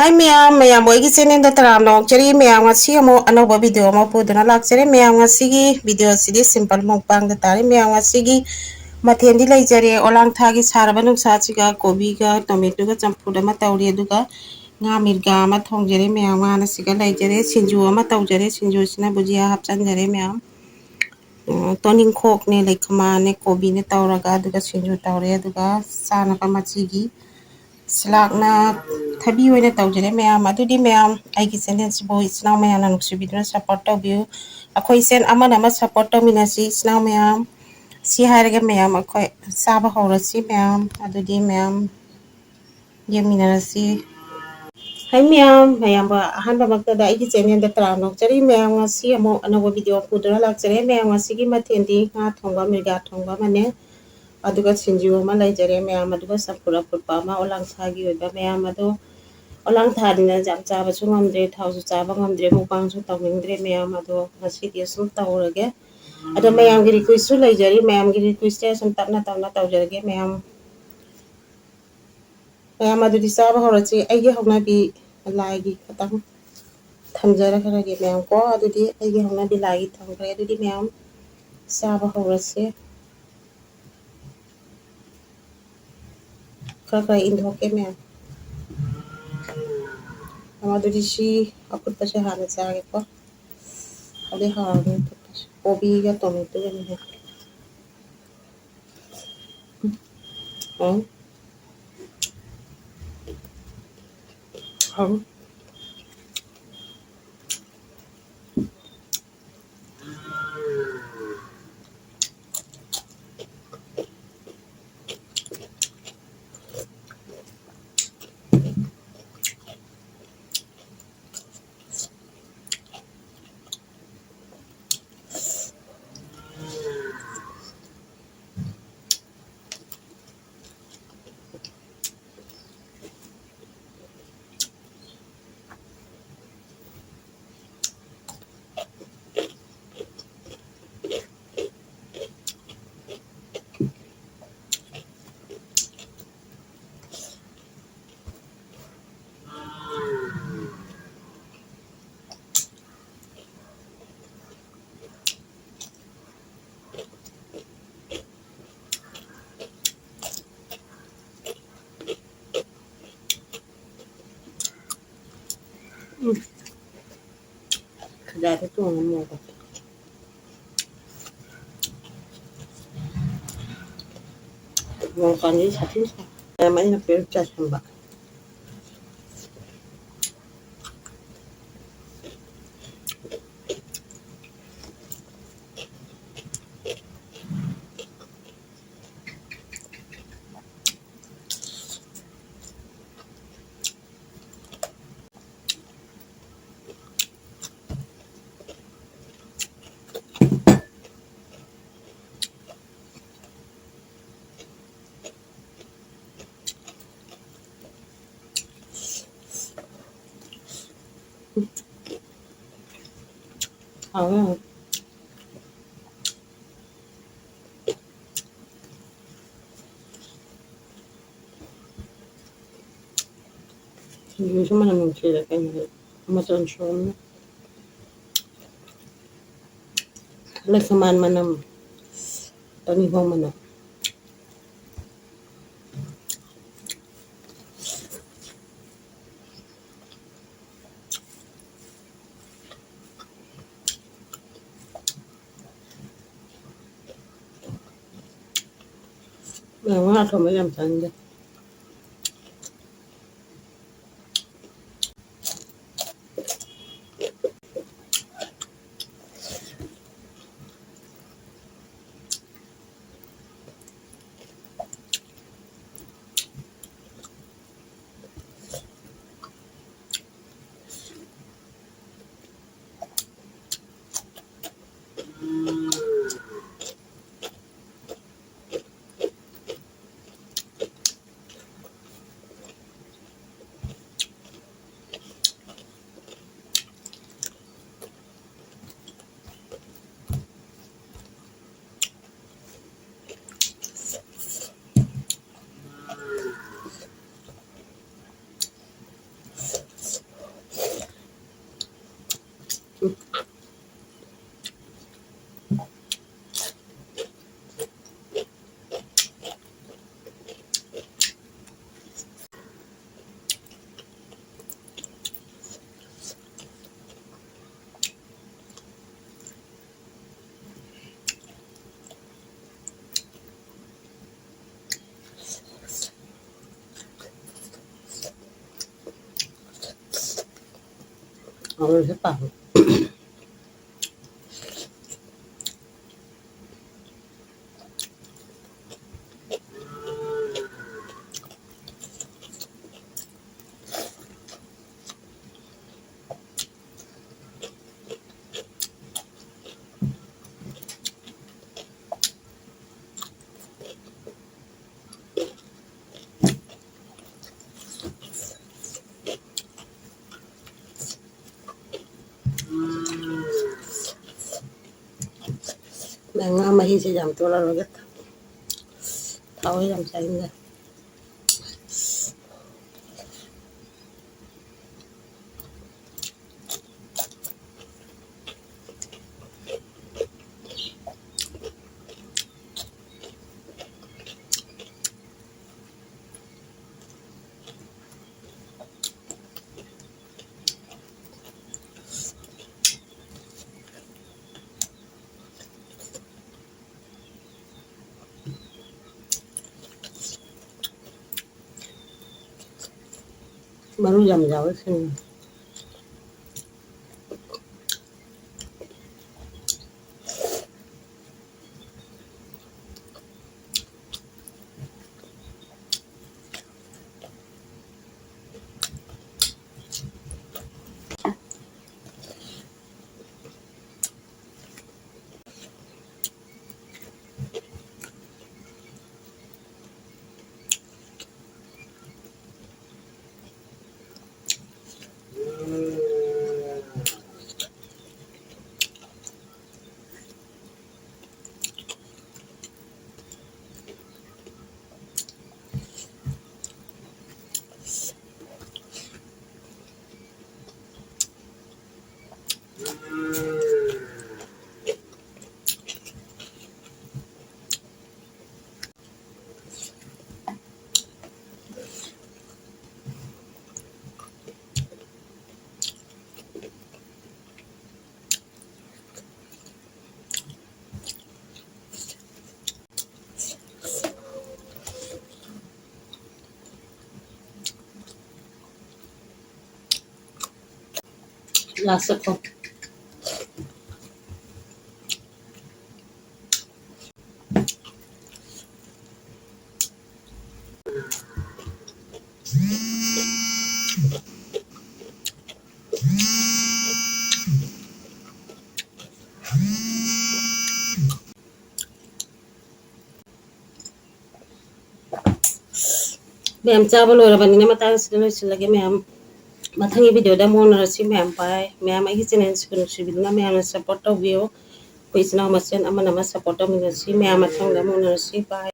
Hi ma'am boy channel da taramno chari ma'am ngasi amo anoba video mo puduna lakchare ma'am ngasi gi video sidi simple mukbang da tare ma'am ngasi gi mathendi laijare olang thagi saraba nungsa chiga kobi ga tomato ga champuda ma tawri aduga nga mirga ma thongjare ma'am ngana siga laijare sinju ma tawjare sinju sina bujia hapchanjare ma'am toning khok ne laikma ne kobi ne tawraga aduga sinju tawre aduga sana ka machigi Silakna thabi oina tawjare ma'am adudi ma'am aigi channel sibo isnaw ma'am na nuksubiduna support tawbiu akhoi sen amana ma support tawminasi isnaw ma'am si hairaga ma'am akhoi saba hawrasi ma'am adudi ma'am yeminarasi Hai ma'am ba ahanba maktada aigi channel da tarano chari ma'am ngasi amo anawa video puduna lakchare ma'am ngasi gi mathendi nga thongba mirga thongba mane aduga sinju ma laijare ma'am aduga sapura purpa ma olang thagi oiba ma'am ado olang thadina jam chaba su ngamdre thausu chaba ngamdre mukbang su tawningdre ma'am ado ngasi di sum tawrage ado ma'am gi request su laijari ma'am gi request sum tapna tawjarage ma'am ado di chaba horachi aigi hawna bi laigi khatang thamjara kharage ma'am ko ado di aigi hawna bi laigi thamgre ado di ma'am chaba horachi kaka indhoke ma'am Amaduri si akut pa siya hanat sa akin po. Adi hangin po. Kobi ga tomato yan. Hmm? Hmm? Dari tu mo ko. Mo kanji sa tin sa. May na pero chat ba. Ah. Hindi man naman sila kanya. Matonsyon. Lagsaman man nam. Tanibang man na. Mga tumayam sanda. Rồi sẽ bảo đang mà hi sẽ giảm tôi là nó rất tháo cái dòng chảy ra baru jam jauh sini. Lasa ko. Ma'am, chawal ora bani na matagal sila lagi ma'am. Mathangi video da mo na si ma'am pai. Ma'am ay channel subscribe sibil na ma'am support to view. Kuis na masen ama na support to mi si ma'am mathang da mo na si pai.